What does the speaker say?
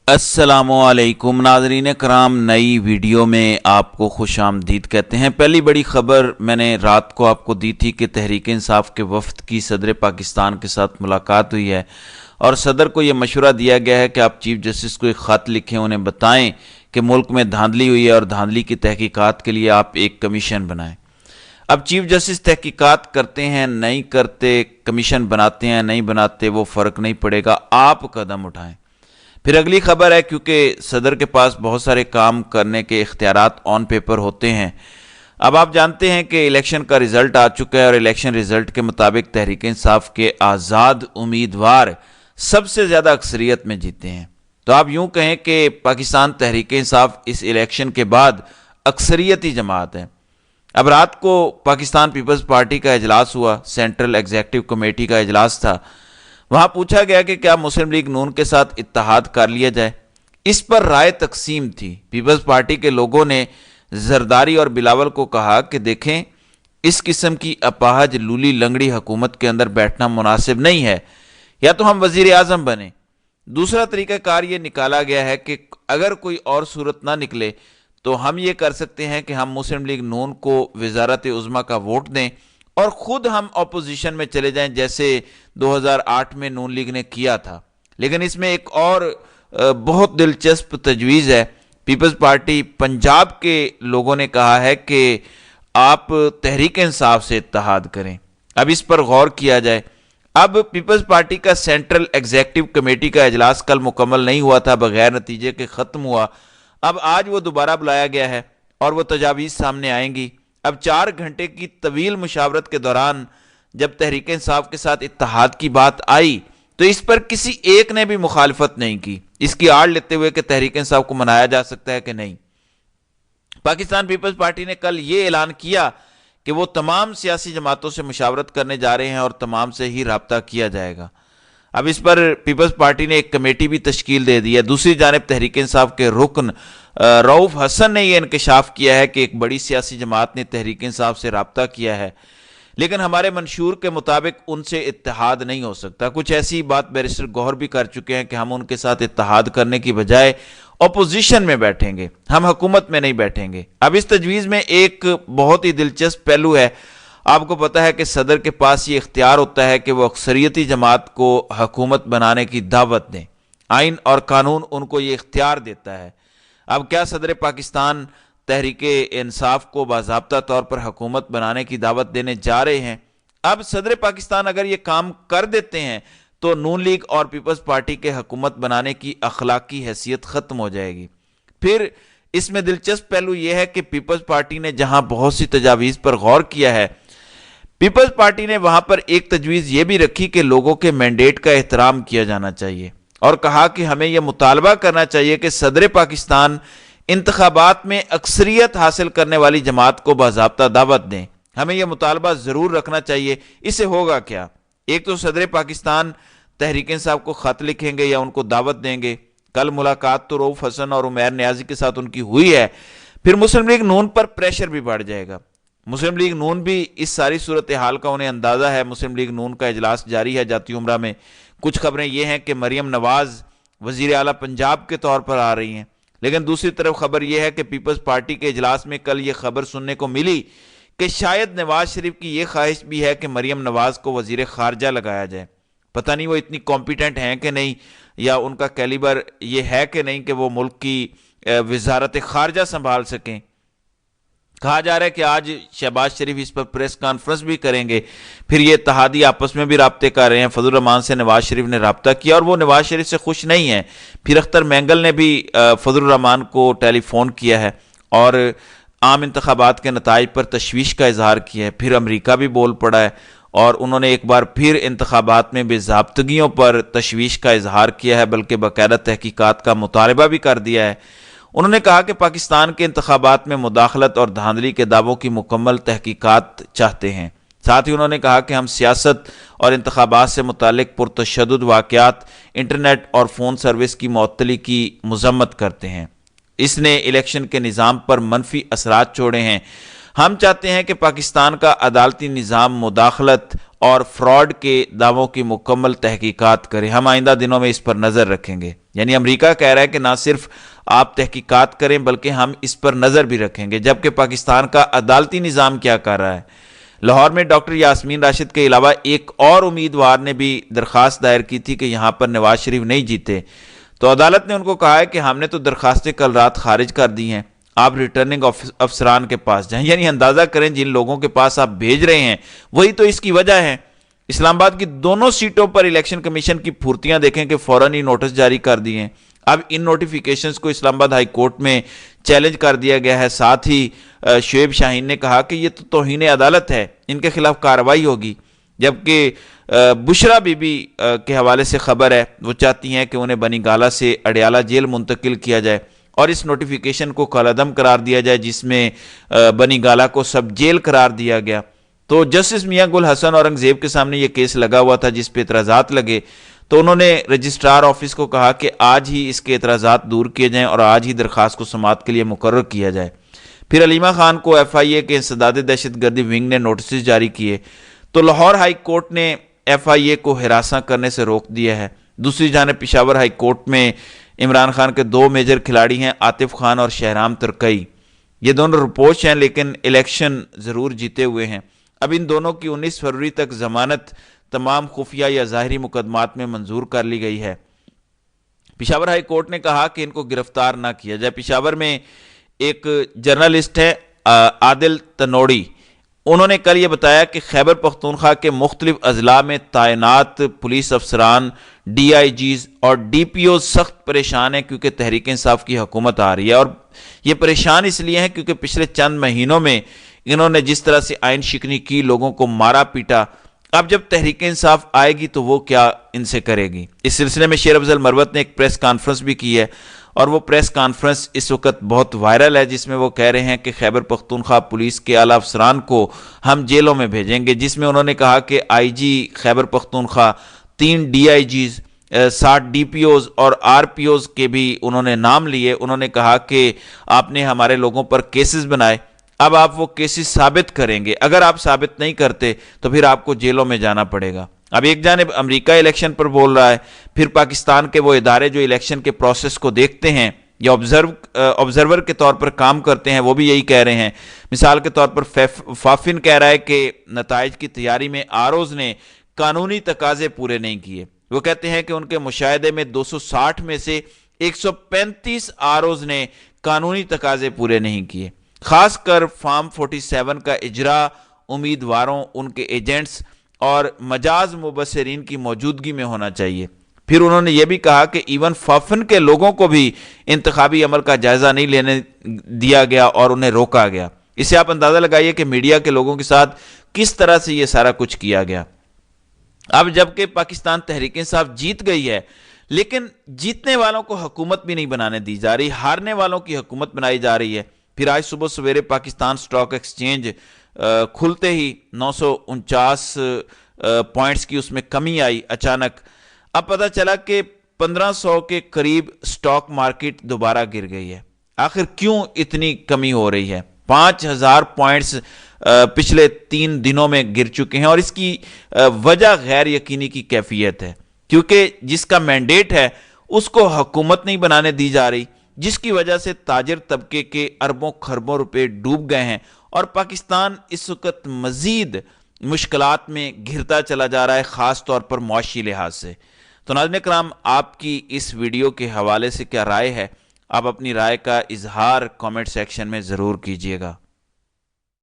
السلام علیکم ناظرین کرام، نئی ویڈیو میں آپ کو خوش آمدید کہتے ہیں۔ پہلی بڑی خبر میں نے رات کو آپ کو دی تھی کہ تحریک انصاف کے وفد کی صدر پاکستان کے ساتھ ملاقات ہوئی ہے اور صدر کو یہ مشورہ دیا گیا ہے کہ آپ چیف جسٹس کو ایک خط لکھیں، انہیں بتائیں کہ ملک میں دھاندلی ہوئی ہے اور دھاندلی کی تحقیقات کے لیے آپ ایک کمیشن بنائیں۔ اب چیف جسٹس تحقیقات کرتے ہیں نہیں کرتے، کمیشن بناتے ہیں نہیں بناتے، وہ فرق نہیں پڑے گا، آپ قدم اٹھائیں۔ پھر اگلی خبر ہے، کیونکہ صدر کے پاس بہت سارے کام کرنے کے اختیارات آن پیپر ہوتے ہیں۔ اب آپ جانتے ہیں کہ الیکشن کا رزلٹ آ چکا ہے اور الیکشن رزلٹ کے مطابق تحریک انصاف کے آزاد امیدوار سب سے زیادہ اکثریت میں جیتے ہیں۔ تو آپ یوں کہیں کہ پاکستان تحریک انصاف اس الیکشن کے بعد اکثریتی جماعت ہے۔ اب رات کو پاکستان پیپلز پارٹی کا اجلاس ہوا، سینٹرل ایگزیکٹو کمیٹی کا اجلاس تھا۔ وہاں پوچھا گیا کہ کیا مسلم لیگ نون کے ساتھ اتحاد کر لیا جائے۔ اس پر رائے تقسیم تھی۔ پیپلز پارٹی کے لوگوں نے زرداری اور بلاول کو کہا کہ دیکھیں، اس قسم کی اپاہج لولی لنگڑی حکومت کے اندر بیٹھنا مناسب نہیں ہے، یا تو ہم وزیر اعظم بنیں۔ دوسرا طریقہ کار یہ نکالا گیا ہے کہ اگر کوئی اور صورت نہ نکلے تو ہم یہ کر سکتے ہیں کہ ہم مسلم لیگ نون کو وزارت عظمیٰ کا ووٹ دیں اور خود ہم اپوزیشن میں چلے جائیں، جیسے 2008 میں نون لیگ نے کیا تھا۔ لیکن اس میں ایک اور بہت دلچسپ تجویز ہے۔ پیپلز پارٹی پنجاب کے لوگوں نے کہا ہے کہ آپ تحریک انصاف سے اتحاد کریں۔ اب اس پر غور کیا جائے۔ اب پیپلز پارٹی کا سینٹرل ایگزیکٹو کمیٹی کا اجلاس کل مکمل نہیں ہوا تھا، بغیر نتیجے کے ختم ہوا۔ اب آج وہ دوبارہ بلایا گیا ہے اور وہ تجاویز سامنے آئیں گی۔ اب 4 گھنٹے کی طویل مشاورت کے دوران جب تحریک انصاف کے ساتھ اتحاد کی بات آئی تو اس پر کسی ایک نے بھی مخالفت نہیں کی، اس کی آڑ لیتے ہوئے کہ تحریک انصاف کو منایا جا سکتا ہے کہ نہیں۔ پاکستان پیپلز پارٹی نے کل یہ اعلان کیا کہ وہ تمام سیاسی جماعتوں سے مشاورت کرنے جا رہے ہیں اور تمام سے ہی رابطہ کیا جائے گا۔ اب اس پر پیپلز پارٹی نے ایک کمیٹی بھی تشکیل دے دی ہے۔ دوسری جانب تحریک انصاف کے رکن رؤف حسن نے یہ انکشاف کیا ہے کہ ایک بڑی سیاسی جماعت نے تحریک انصاف سے رابطہ کیا ہے، لیکن ہمارے منشور کے مطابق ان سے اتحاد نہیں ہو سکتا۔ کچھ ایسی بات بیرسٹر گوہر بھی کر چکے ہیں کہ ہم ان کے ساتھ اتحاد کرنے کی بجائے اپوزیشن میں بیٹھیں گے، ہم حکومت میں نہیں بیٹھیں گے۔ اب اس تجویز میں ایک بہت ہی دلچسپ پہلو ہے۔ آپ کو پتا ہے کہ صدر کے پاس یہ اختیار ہوتا ہے کہ وہ اکثریتی جماعت کو حکومت بنانے کی دعوت دیں۔ آئین اور قانون ان کو یہ اختیار دیتا ہے۔ اب کیا صدر پاکستان تحریک انصاف کو باضابطہ طور پر حکومت بنانے کی دعوت دینے جا رہے ہیں؟ اب صدر پاکستان اگر یہ کام کر دیتے ہیں تو نون لیگ اور پیپلز پارٹی کے حکومت بنانے کی اخلاقی حیثیت ختم ہو جائے گی۔ پھر اس میں دلچسپ پہلو یہ ہے کہ پیپلز پارٹی نے جہاں بہت سی تجاویز پر غور کیا ہے، پیپلز پارٹی نے وہاں پر ایک تجویز یہ بھی رکھی کہ لوگوں کے مینڈیٹ کا احترام کیا جانا چاہیے، اور کہا کہ ہمیں یہ مطالبہ کرنا چاہیے کہ صدر پاکستان انتخابات میں اکثریت حاصل کرنے والی جماعت کو باضابطہ دعوت دیں۔ ہمیں یہ مطالبہ ضرور رکھنا چاہیے۔ اس سے ہوگا کیا؟ ایک تو صدر پاکستان تحریک انصاف کو خط لکھیں گے یا ان کو دعوت دیں گے۔ کل ملاقات تو رؤف حسن اور عمیر نیازی کے ساتھ ان کی ہوئی ہے۔ پھر مسلم لیگ نون پر پریشر بھی بڑھ جائے گا۔ مسلم لیگ نون بھی اس ساری صورتحال کا انہیں اندازہ ہے۔ مسلم لیگ نون کا اجلاس جاری ہے جاتی عمرہ میں۔ کچھ خبریں یہ ہیں کہ مریم نواز وزیر اعلیٰ پنجاب کے طور پر آ رہی ہیں، لیکن دوسری طرف خبر یہ ہے کہ پیپلز پارٹی کے اجلاس میں کل یہ خبر سننے کو ملی کہ شاید نواز شریف کی یہ خواہش بھی ہے کہ مریم نواز کو وزیر خارجہ لگایا جائے۔ پتہ نہیں وہ اتنی کمپیٹنٹ ہیں کہ نہیں، یا ان کا کیلیبر یہ ہے کہ نہیں کہ وہ ملک کی وزارت خارجہ سنبھال سکیں۔ کہا جا رہا ہے کہ آج شہباز شریف اس پر پریس کانفرنس بھی کریں گے۔ پھر یہ اتحادی آپس میں بھی رابطے کر رہے ہیں۔ فضل الرحمان سے نواز شریف نے رابطہ کیا اور وہ نواز شریف سے خوش نہیں ہیں۔ پھر اختر مینگل نے بھی فضل الرحمان کو ٹیلی فون کیا ہے اور عام انتخابات کے نتائج پر تشویش کا اظہار کیا ہے۔ پھر امریکہ بھی بول پڑا ہے اور انہوں نے ایک بار پھر انتخابات میں بے ضابطگیوں پر تشویش کا اظہار کیا ہے، بلکہ باقاعدہ تحقیقات کا مطالبہ بھی کر دیا ہے۔ انہوں نے کہا کہ پاکستان کے انتخابات میں مداخلت اور دھاندلی کے دعووں کی مکمل تحقیقات چاہتے ہیں۔ ساتھ ہی انہوں نے کہا کہ ہم سیاست اور انتخابات سے متعلق پرتشدد واقعات، انٹرنیٹ اور فون سروس کی معطلی کی مذمت کرتے ہیں۔ اس نے الیکشن کے نظام پر منفی اثرات چھوڑے ہیں۔ ہم چاہتے ہیں کہ پاکستان کا عدالتی نظام مداخلت اور فراڈ کے دعووں کی مکمل تحقیقات کرے. ہم آئندہ دنوں میں اس پر نظر رکھیں گے. یعنی امریکہ کہہ رہا ہے کہ نہ صرف آپ تحقیقات کریں بلکہ ہم اس پر نظر بھی رکھیں گے. جبکہ پاکستان کا عدالتی نظام کیا کر رہا ہے؟ لاہور میں ڈاکٹر یاسمین راشد کے علاوہ ایک اور امیدوار نے بھی درخواست دائر کی تھی کہ یہاں پر نواز شریف نہیں جیتے، تو عدالت نے ان کو کہا ہے کہ ہم نے تو درخواستیں کل رات خارج کر دی ہیں، آپ ریٹرننگ افسران کے پاس جائیں. یعنی اندازہ کریں جن لوگوں کے پاس آپ بھیج رہے ہیں وہی تو اس کی وجہ ہے. اسلام آباد کی دونوں سیٹوں پر الیکشن کمیشن کی پھرتیاں دیکھیں کہ فوراً ہی نوٹس جاری کر دیے ہیں. اب ان نوٹیفیکیشنز کو اسلام آباد ہائی کورٹ میں چیلنج کر دیا گیا ہے. ساتھ ہی شعیب شاہین نے کہا کہ یہ تو توہین عدالت ہے، ان کے خلاف کارروائی ہوگی. جبکہ بشرا بی بی کے حوالے سے خبر ہے، وہ چاہتی ہیں کہ انہیں بنی گالہ سے اڈیالہ جیل منتقل کیا جائے اور اس نوٹیفیکیشن کو کالعدم قرار دیا جائے جس میں بنی گالہ کو سب جیل قرار دیا گیا. تو جسٹس میاں گل حسن اورنگزیب کے سامنے یہ کیس لگا ہوا تھا جس پہ اعتراضات لگے، تو انہوں نے رجسٹرار آفس کو کہا کہ آج ہی اس کے اعتراضات دور کیے جائیں اور آج ہی درخواست کو سماعت کے لیے مقرر کیا جائے. پھر علیمہ خان کو ایف آئی اے کے انسداد دہشت گردی ونگ نے نوٹسز جاری کیے، تو لاہور ہائی کورٹ نے ایف آئی اے کو ہراساں کرنے سے روک دیا ہے. دوسری جانب پشاور ہائی کورٹ میں عمران خان کے دو میجر کھلاڑی ہیں، عاطف خان اور شہرام ترکئی. یہ دونوں رپوش ہیں لیکن الیکشن ضرور جیتے ہوئے ہیں. اب ان دونوں کی 19 فروری تک ضمانت تمام خفیہ یا ظاہری مقدمات میں منظور کر لی گئی ہے. پشاور ہائی کورٹ نے کہا کہ ان کو گرفتار نہ کیا جائے. پشاور میں ایک جرنلسٹ ہے عادل تنوڑی، انہوں نے کل یہ بتایا کہ خیبر پختونخوا کے مختلف اضلاع میں تعینات پولیس افسران، ڈی آئی جیز اور ڈی پی اوز سخت پریشان ہیں کیونکہ تحریک انصاف کی حکومت آ رہی ہے. اور یہ پریشان اس لیے ہیں کیونکہ پچھلے چند مہینوں میں انہوں نے جس طرح سے آئین شکنی کی، لوگوں کو مارا پیٹا. اب جب تحریک انصاف آئے گی تو وہ کیا ان سے کرے گی؟ اس سلسلے میں شیر افضل مروت نے ایک پریس کانفرنس بھی کی ہے اور وہ پریس کانفرنس اس وقت بہت وائرل ہے، جس میں وہ کہہ رہے ہیں کہ خیبر پختونخوا پولیس کے اعلیٰ افسران کو ہم جیلوں میں بھیجیں گے. جس میں انہوں نے کہا کہ I G Khyber Pakhtunkhwa, 3 D I Gs, 60 D P Os اور آر پی اوز کے بھی انہوں نے نام لیے. انہوں نے کہا کہ آپ نے ہمارے لوگوں پر کیسز بنائے، اب آپ وہ کیسز ثابت کریں گے، اگر آپ ثابت نہیں کرتے تو پھر آپ کو جیلوں میں جانا پڑے گا. اب ایک جانب امریکہ الیکشن پر بول رہا ہے، پھر پاکستان کے وہ ادارے جو الیکشن کے پروسیس کو دیکھتے ہیں یا آبزرور کے طور پر کام کرتے ہیں وہ بھی یہی کہہ رہے ہیں. مثال کے طور پر فافن کہہ رہا ہے کہ نتائج کی تیاری میں آروز نے قانونی تقاضے پورے نہیں کیے. وہ کہتے ہیں کہ ان کے مشاہدے میں 260 میں سے 135 آروز نے قانونی تقاضے پورے نہیں کیے. خاص کر فارم 47 کا اجرا امیدواروں، ان کے ایجنٹس اور مجاز مبصرین کی موجودگی میں ہونا چاہیے. پھر انہوں نے یہ بھی کہا کہ ایون فافن کے لوگوں کو بھی انتخابی عمل کا جائزہ نہیں لینے دیا گیا اور انہیں روکا گیا. اس سے آپ اندازہ لگائیے کہ میڈیا کے لوگوں کے ساتھ کس طرح سے یہ سارا کچھ کیا گیا. اب جبکہ پاکستان تحریک انصاف جیت گئی ہے لیکن جیتنے والوں کو حکومت بھی نہیں بنانے دی جا رہی، ہارنے والوں کی حکومت بنائی جا رہی ہے. پھر آج صبح سویرے پاکستان سٹاک ایکسچینج کھلتے ہی 949 پوائنٹس کی اس میں کمی آئی اچانک. اب پتہ چلا کہ 1500 کے قریب سٹاک مارکیٹ دوبارہ گر گئی ہے. آخر کیوں اتنی کمی ہو رہی ہے؟ 5000 پوائنٹس پچھلے 3 دنوں میں گر چکے ہیں اور اس کی وجہ غیر یقینی کی کیفیت ہے کیونکہ جس کا مینڈیٹ ہے اس کو حکومت نہیں بنانے دی جا رہی، جس کی وجہ سے تاجر طبقے کے اربوں خربوں روپے ڈوب گئے ہیں اور پاکستان اس وقت مزید مشکلات میں گھرتا چلا جا رہا ہے، خاص طور پر معاشی لحاظ سے. تو ناظرین کرام، آپ کی اس ویڈیو کے حوالے سے کیا رائے ہے؟ آپ اپنی رائے کا اظہار کامنٹ سیکشن میں ضرور کیجیے گا.